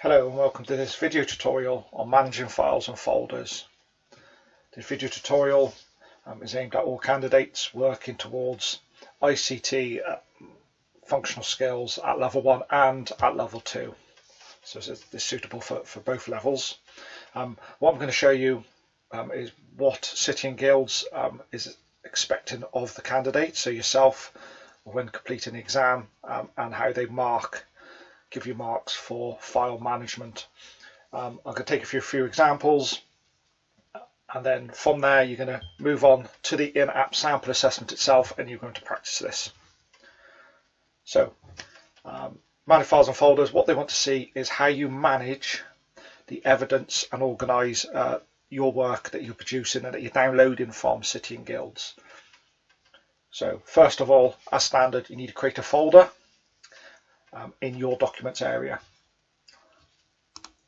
Hello and welcome to this video tutorial on managing files and folders. This video tutorial is aimed at all candidates working towards ICT functional skills at level 1 and at level 2. So it's suitable for both levels. What I'm going to show you is what City & Guilds is expecting of the candidate, so yourself when completing the exam, and how they give you marks for file management. I'm going to take you through a few examples, and then from there you're going to move on to the in-app sample assessment itself, and you're going to practice this. So manage files and folders, what they want to see is how you manage the evidence and organise your work that you're producing and that you're downloading from City & Guilds. So first of all, as standard, you need to create a folder in your documents area.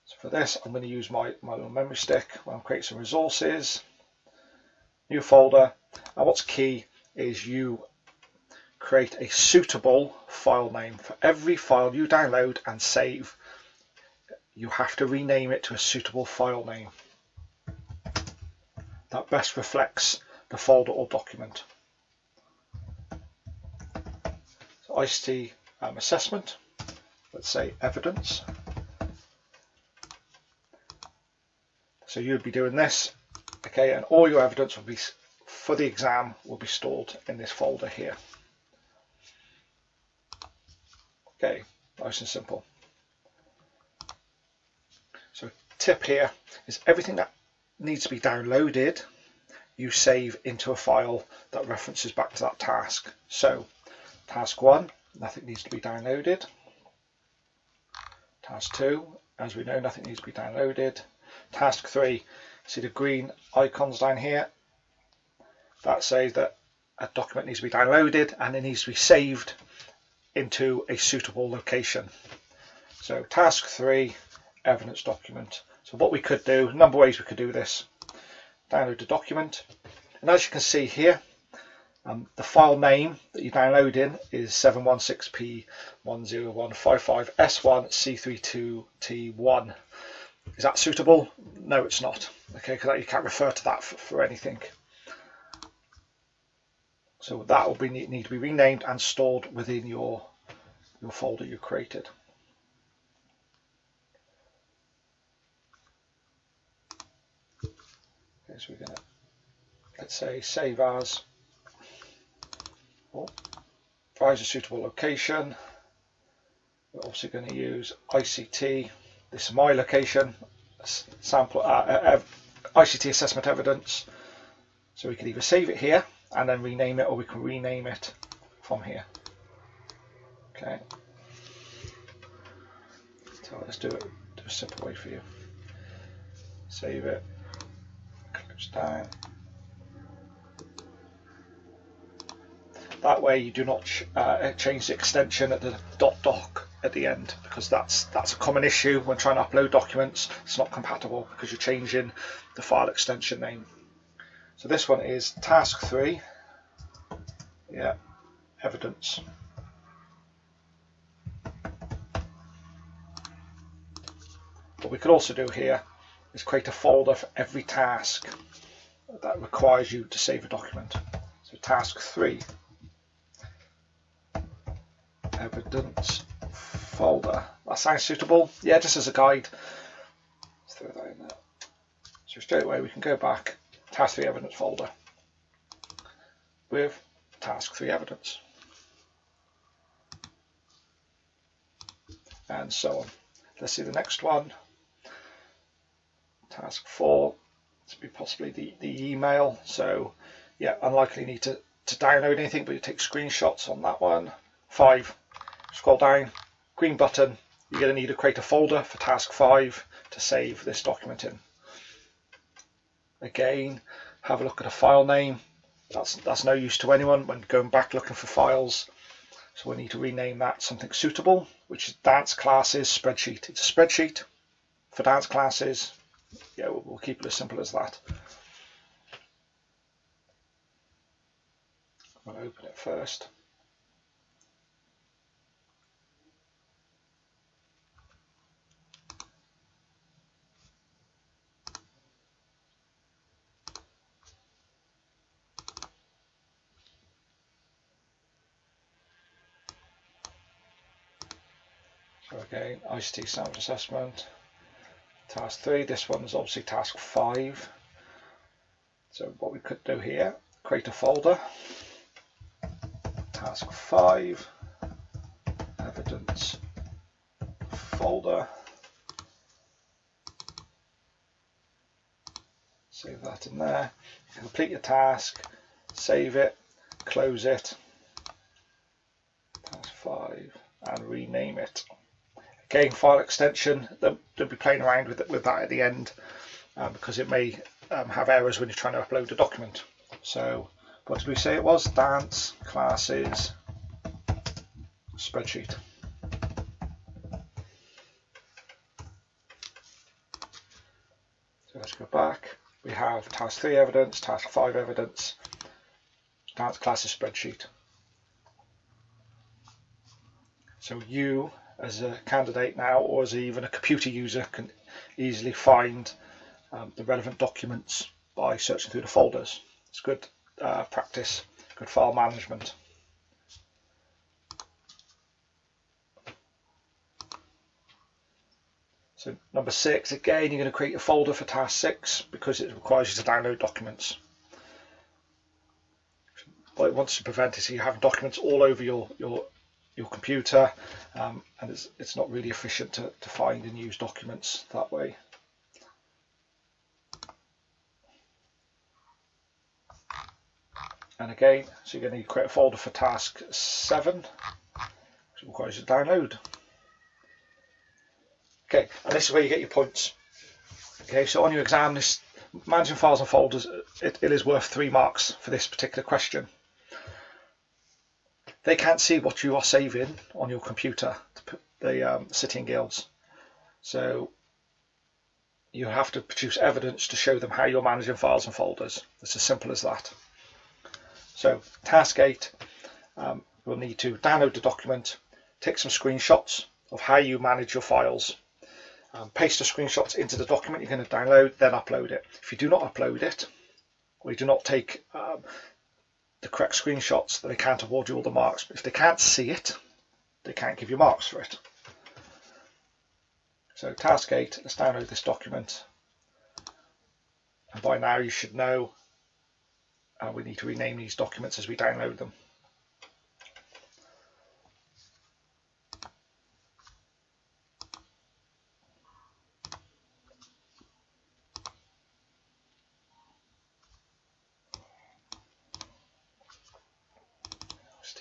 So for this, I'm going to use my little memory stick when I'm creating some resources. New folder, and what's key is you create a suitable file name. For every file you download and save, you have to rename it to a suitable file name that best reflects the folder or document. So ICT assessment, let's say evidence. So you'd be doing this, okay, and all your evidence will be for the exam will be stored in this folder here. Okay, nice and simple. So tip here is everything that needs to be downloaded, you save into a file that references back to that task. So task 1, nothing needs to be downloaded. Task 2, as we know, nothing needs to be downloaded. Task 3, see the green icons down here? That says that a document needs to be downloaded and it needs to be saved into a suitable location. So task 3, evidence document. So what we could do, a number of ways we could do this. Download the document, and as you can see here, the file name that you're downloading is 716p10155s1c32t1. Is that suitable? No, it's not. Okay, because you can't refer to that for anything. So that will need to be renamed and stored within your folder you created. Okay, so we're going to, let's say, save as. Provide a suitable location. We're also going to use ICT. This is my location. Sample ICT assessment evidence. So we can either save it here and then rename it, or we can rename it from here. Okay. So let's do it a simple way for you. Save it. Close down. That way you do not change the extension at the .doc at the end, because that's a common issue when trying to upload documents. It's not compatible because you're changing the file extension name. So this one is task 3, yeah, evidence. What we could also do here is create a folder for every task that requires you to save a document. So task 3, evidence folder. That sounds suitable. Yeah, just as a guide. Let's throw that in there. So straight away we can go back, task 3 evidence folder with task 3 evidence, and so on. Let's see the next one. Task 4, this would be possibly the email. So yeah, unlikely need to download anything, but you take screenshots on that one. 5, scroll down, green button, you're going to need to create a folder for task 5 to save this document in. Again, have a look at a file name. That's no use to anyone when going back looking for files. So we need to rename that something suitable, which is dance classes spreadsheet. It's a spreadsheet for dance classes. Yeah, we'll keep it as simple as that. I'm going to open it first. So again, ICT standard assessment, task 3, this one's obviously task 5. So what we could do here, create a folder, task 5, evidence folder, save that in there, complete your task, save it, close it, task 5, and rename it. Again, file extension, they'll be playing around with that at the end because it may have errors when you're trying to upload a document. So what did we say it was? Dance classes spreadsheet. So let's go back. We have task 3 evidence, task 5 evidence, dance classes spreadsheet. So you as a candidate now, or as even a computer user, can easily find the relevant documents by searching through the folders. It's good practice, good file management. So number 6, again, you're going to create a folder for task 6 because it requires you to download documents. What it wants to prevent is you having documents all over your computer, and it's not really efficient to find and use documents that way. And again, so you're going to need to create a folder for task 7, which requires you to download. Okay, and this is where you get your points. Okay, so on your exam, this managing files and folders, it is worth 3 marks for this particular question. They can't see what you are saving on your computer, the City and Guilds. So you have to produce evidence to show them how you're managing files and folders. It's as simple as that. So task 8, we'll need to download the document, take some screenshots of how you manage your files, paste the screenshots into the document you're going to download, then upload it. If you do not upload it, or you do not take the correct screenshots, then they can't award you all the marks. But if they can't see it, they can't give you marks for it. So task 8, let's download this document. And by now you should know we need to rename these documents as we download them.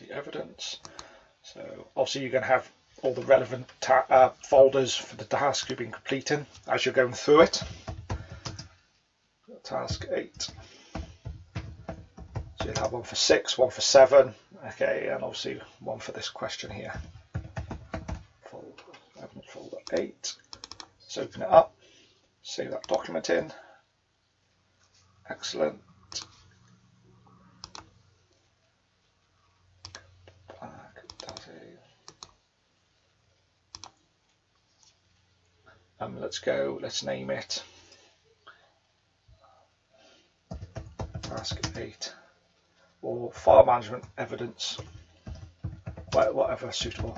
Evidence. So obviously you're going to have all the relevant folders for the task you've been completing as you're going through it. Task 8. So you'll have one for 6, one for 7, okay, and obviously one for this question here. Folder 8. Let's open it up, save that document in. Excellent. Let's name it task 8 or file management evidence, whatever suitable.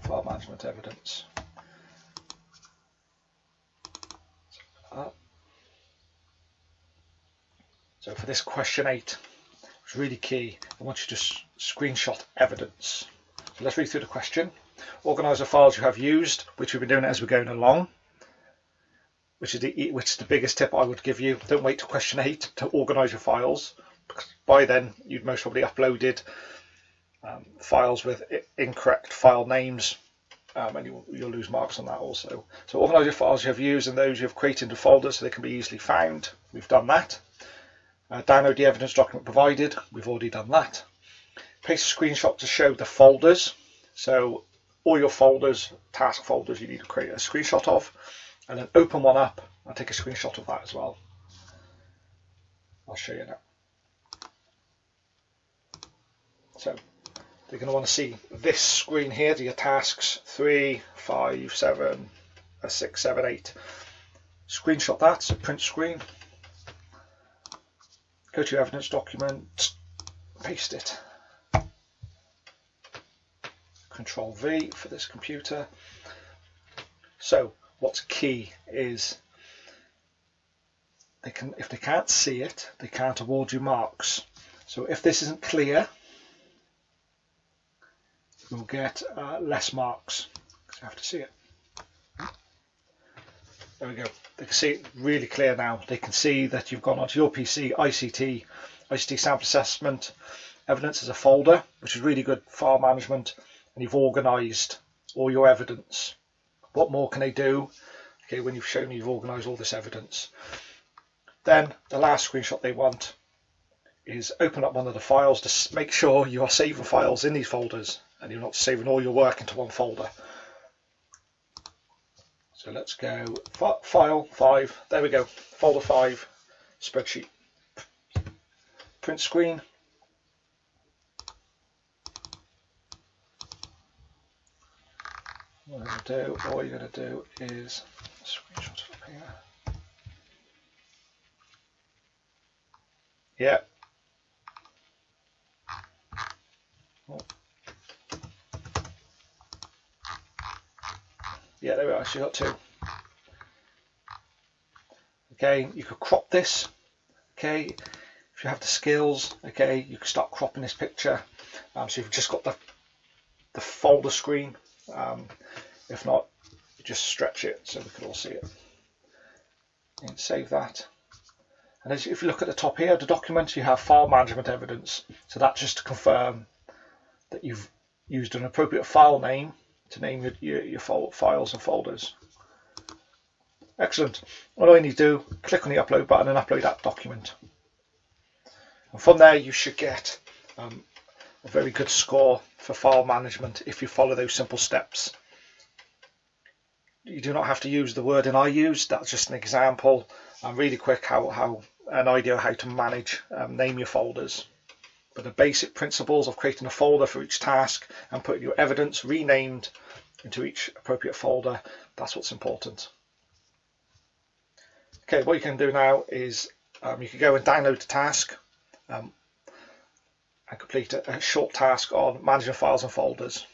File management evidence. So for this question 8, it's really key. I want you to screenshot evidence. So let's read through the question. Organise the files you have used, which we've been doing as we're going along, which is the biggest tip I would give you. Don't wait to question 8 to organise your files, because by then you'd most probably uploaded files with incorrect file names, and you'll lose marks on that also. So organise your files you have used and those you have created into folders so they can be easily found. We've done that. Download the evidence document provided. We've already done that. Paste a screenshot to show the folders. So all your folders, task folders, you need to create a screenshot of, and then open one up and take a screenshot of that as well. I'll show you now. So you're going to want to see this screen here, your tasks 3, 5, 7, 6, 7, 8. Screenshot that, so print screen. Go to your evidence document, paste it. Control V for this computer. So what's key is if they can't see it, they can't award you marks. So if this isn't clear, you'll get less marks because you have to see it. There we go. They can see it really clear now. They can see that you've gone onto your PC, ICT sample assessment evidence as a folder, which is really good file management, and you've organised all your evidence. What more can they do? Okay, when you've shown you've organised all this evidence. Then the last screenshot they want is open up one of the files to make sure you are saving files in these folders and you're not saving all your work into one folder. So let's go file 5, there we go, folder 5, spreadsheet, print screen. What all you're going to do is screenshot it up here. Yeah. Oh. Yeah, there we are, so you got 2. Okay, you could crop this. Okay, if you have the skills, okay, you can start cropping this picture. So you've just got the folder screen. If not, you just stretch it so we can all see it. And save that. And if you look at the top here of the document, you have file management evidence. So that's just to confirm that you've used an appropriate file name to name your files and folders. Excellent. All I need to do, click on the upload button and upload that document. And from there you should get a very good score for file management if you follow those simple steps. You do not have to use the wording I used, that's just an example. Really quick how an idea how to manage, name your folders. But the basic principles of creating a folder for each task and putting your evidence renamed into each appropriate folder, that's what's important. Okay, what you can do now is you can go and download the task and complete a short task on managing files and folders.